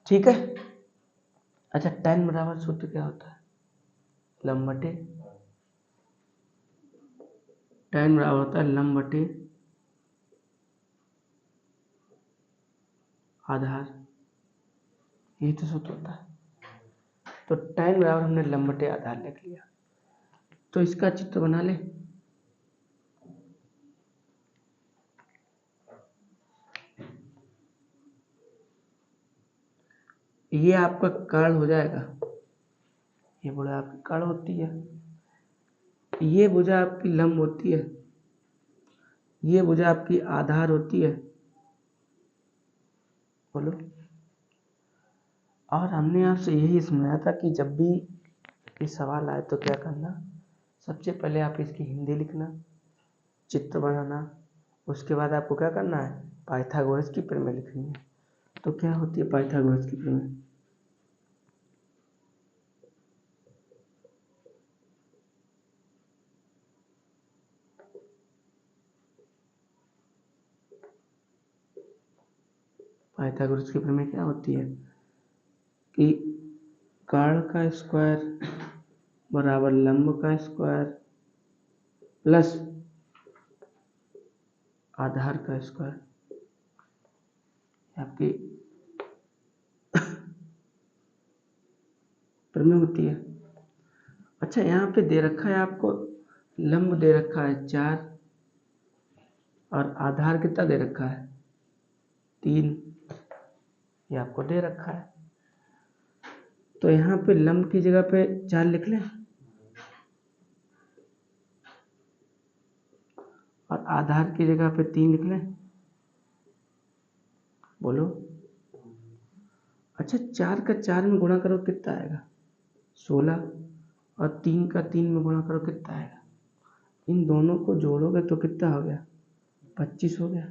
ठीक है। अच्छा, tan बराबर सूत्र क्या होता है? लंब बटे tan बराबर होता है लंब बटे आधार, यही तो सूत्र होता है। तो tan बराबर हमने लंब बटे आधार लिख लिया। तो इसका चित्र बना ले। ये आपका कर्ण हो जाएगा, ये भुजा आपकी कर्ण होती है, ये भुजा आपकी लंब होती है, ये भुजा आपकी आधार होती है। बोलो। और हमने आपसे यही सुनाया था कि जब भी ये सवाल आए तो क्या करना, सबसे पहले आप इसकी हिंदी लिखना, चित्र बनाना, उसके बाद आपको क्या करना है, पाइथागोरस की प्रमेय लिखनी है। तो क्या होती है पाइथागोरस की प्रमेय? पाइथागोरस की प्रमेय क्या होती है कि कर्ण का स्क्वायर बराबर लंब का स्क्वायर प्लस आधार का स्क्वायर, आपकी प्रमेय होती है। अच्छा, यहाँ पे दे रखा है आपको, लंब दे रखा है 4 और आधार कितना दे रखा है 3, ये आपको दे रखा है। तो यहाँ पे लंब की जगह पे 4 लिख लें और आधार की जगह पे 3 लिख लें। बोलो। अच्छा, 4 का 4 में गुणा करो कितना आएगा 16, और 3 का 3 में गुणा करो कितना आएगा, इन दोनों को जोड़ोगे तो कितना हो गया 25 हो गया।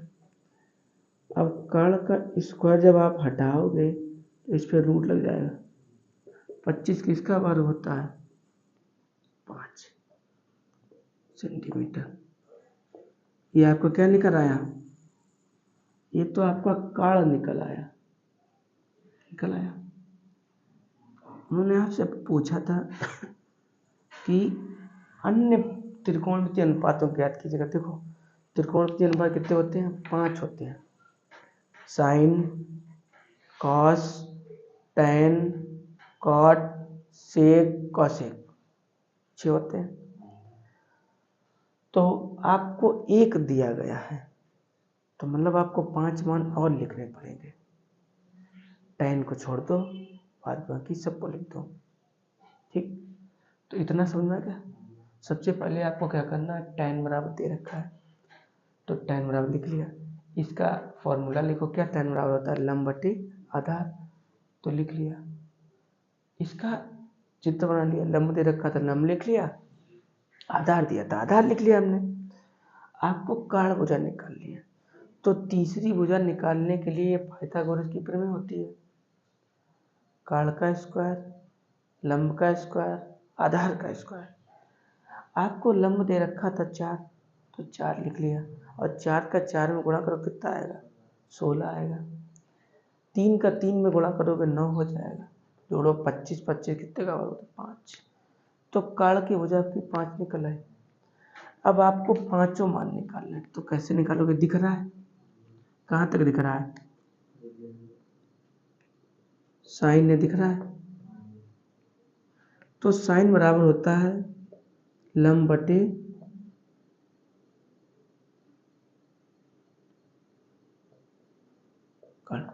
अब कर्ण का स्क्वायर जब आप हटाओगे तो इस पर रूट लग जाएगा, 25 किसका वर्ग होता है 5 सेंटीमीटर। ये आपको क्या निकल आया, ये तो आपका कर्ण निकल आया। उन्होंने आपसे पूछा था कि अन्य त्रिकोणमितीय अनुपातों को ज्ञात कीजिएगा। देखो, त्रिकोणमितीय अनुपात कितने होते हैं, 5 होते हैं, साइन, कॉस, टैन, कॉट, सेक, कॉसेक, 6 होते हैं। तो आपको 1 दिया गया है, तो मतलब आपको 5 मान और लिखने पड़ेंगे। टैन को छोड़ दो, बाद बाकी सबको लिख दो। ठीक, तो इतना समझ में गया। सबसे पहले आपको क्या करना है, टैन बराबर दे रखा है तो टैन बराबर लिख लिया। इसका फॉर्मूला लिखो, क्या टैन बराबर होता है लंब बटे आधार, तो लिख लिया। इसका चित्र बना लिया, लंब दे रखा था लंब लिख लिया, आधार दिया था आधार लिख लिया हमने। आपको कर्ण भुजा निकालनी है, तो तीसरी भुजा निकालने के लिए पाइथागोरस की प्रमेय होती है, कर्ण का स्क्वायर, लंब का स्क्वायर, आधार का स्क्वायर। आपको लंब दे रखा था 4, तो 4 लिख लिया, और 4 का 4 में गुणा करो कितना आएगा 16 आएगा। 3 का 3 में गुणा करोगे 9 हो जाएगा, जोड़ो 25, 25 कितने का होगा 5। तो कर्ण की भुजा की 5 निकल आए। अब आपको पांचों मान निकालना है, तो कैसे निकालोगे, दिख रहा है, कहाँ तक दिख रहा है, साइन ने दिख रहा है। तो साइन बराबर होता है लंब बटे कर्ण।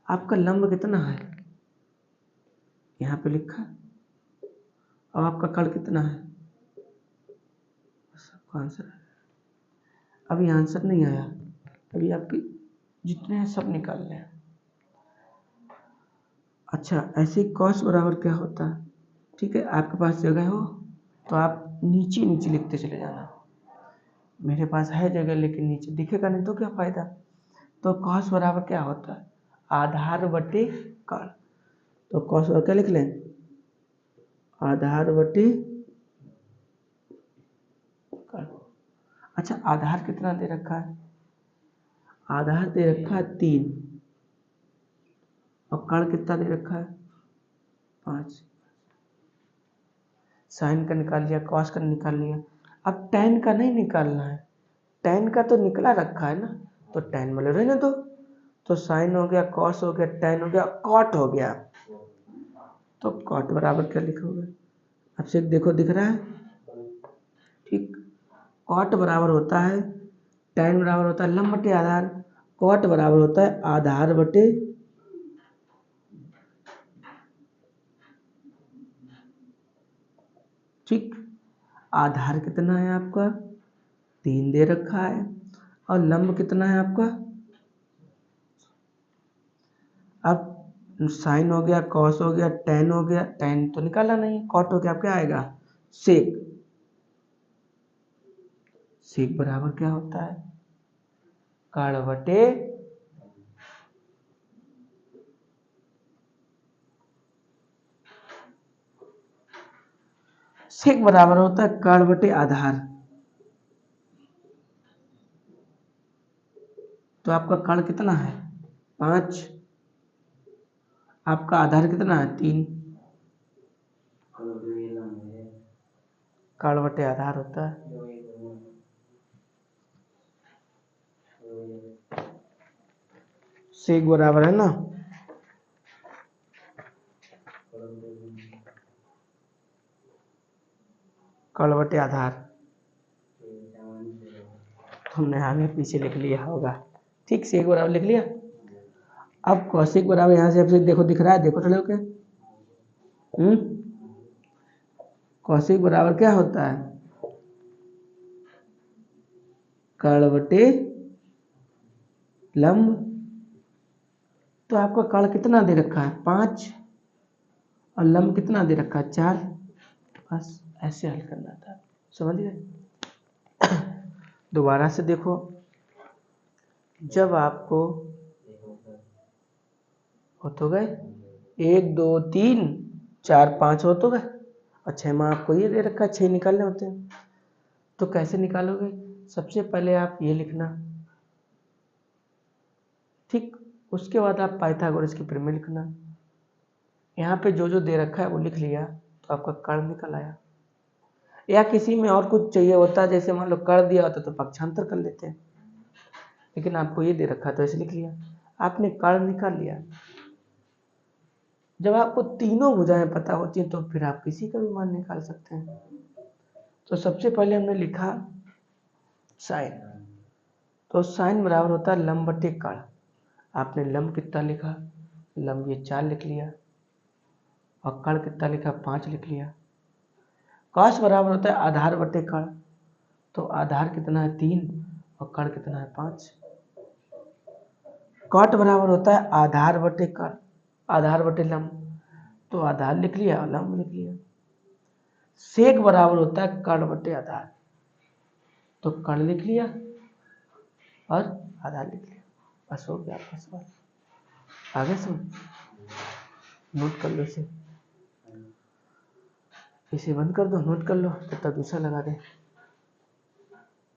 आपका लंब कितना है यहाँ पे लिखा, अब आपका कर्ण कितना है, सबका आंसर है। अभी आंसर नहीं आया, अभी आपके जितने हैं सब निकाल लें। अच्छा, ऐसे कॉस बराबर क्या होता है, ठीक है, आपके पास जगह हो तो आप नीचे नीचे लिखते चले जाना। मेरे पास है जगह लेकिन नीचे दिखेगा नहीं तो क्या फायदा। तो कॉस बराबर क्या होता है, आधार बटे कर्ण। तो कॉस बराबर क्या लिख लें, आधार बटे कर्ण। अच्छा, आधार कितना दे रखा है, आधार दे रखा है 3, और कर्ण कितना दे रखा है 5। साइन का निकाल लिया, कॉस का निकाल लिया। अब tan का नहीं निकालना है, tan का तो निकला रखा है ना, तो tan में ले रहने दो। तो साइन हो गया, कॉस हो गया, tan हो गया, कॉट हो गया। तो कॉट बराबर क्या लिखोगे, अब से देखो दिख रहा है, ठीक। कॉट बराबर होता है, tan बराबर होता है लंब बटे आधार, कॉट बराबर होता है आधार बटे ठीक। आधार कितना है आपका 3 दे रखा है, और लंब कितना है आपका, अब साइन हो गया, कॉस हो गया, tan हो गया, tan तो निकाला नहीं, कॉट हो गया, क्या आएगा सेक। सेक बराबर क्या होता है कर्ण बटे सेक बराबर होता है कर्ण बटे आधार। तो आपका कर्ण कितना है 5, आपका आधार कितना है 3, कर्ण बटे आधार होता है। सेक बराबर है ना कर्ण बटे आधार, हमने आगे पीछे लिख लिया होगा, ठीक। सेक बराबर लिख लिया। अब कौशिक बराबर यहाँ से आपसे देखो दिख रहा है, देखो चलो क्या कौशिक बराबर क्या होता है कर्ण बटे लंब। तो आपका कर्ण कितना दे रखा है 5, और लंब कितना दे रखा है 4। बस ऐसे हल करना था, समझ गए। दोबारा से देखो, जब आपको हो तो गए 1 2 3 4 5 हो तो गए, और 6 में आपको ये दे रखा है 6 निकालने होते हैं। तो कैसे निकालोगे, सबसे पहले आप ये लिखना, ठीक। उसके बाद आप पाइथागोरस की प्रमेय लिखना। यहाँ पे जो जो दे रखा है वो लिख लिया, तो आपका कर्ण निकल आया। या किसी में और कुछ चाहिए होता, जैसे मान लो कर दिया होता तो पक्षांतर कर लेते हैं, लेकिन आपको ये दे रखा तो ऐसे लिख लिया, आपने कर्ण निकाल लिया। जब आपको तीनों भुजाएं पता होती हैं तो फिर आप किसी का भी मान निकाल सकते हैं। तो सबसे पहले हमने लिखा साइन, तो साइन बराबर होता है लंब बटे कर्ण। आपने लंब कितना लिखा, लंब ये 4 लिख लिया, और कर्ण कितना लिखा 5 लिख लिया। कॉस बराबर होता है आधार बटे कर्ण, तो आधार कितना है 3 और कर्ण कितना है 5। कॉट बराबर होता है आधार बटे कर्ण, आधार बटे लंब, तो आधार लिख लिया, लंब लिख लिया। सेक बराबर होता है कर्ण बटे आधार, तो कर्ण लिख लिया और आधार लिख लिया। बस हो गया आपका सवाल। आगे सुन, नोट कर लो इसे बंद कर दो, नोट कर लो, तब तक दूसरा लगा दे।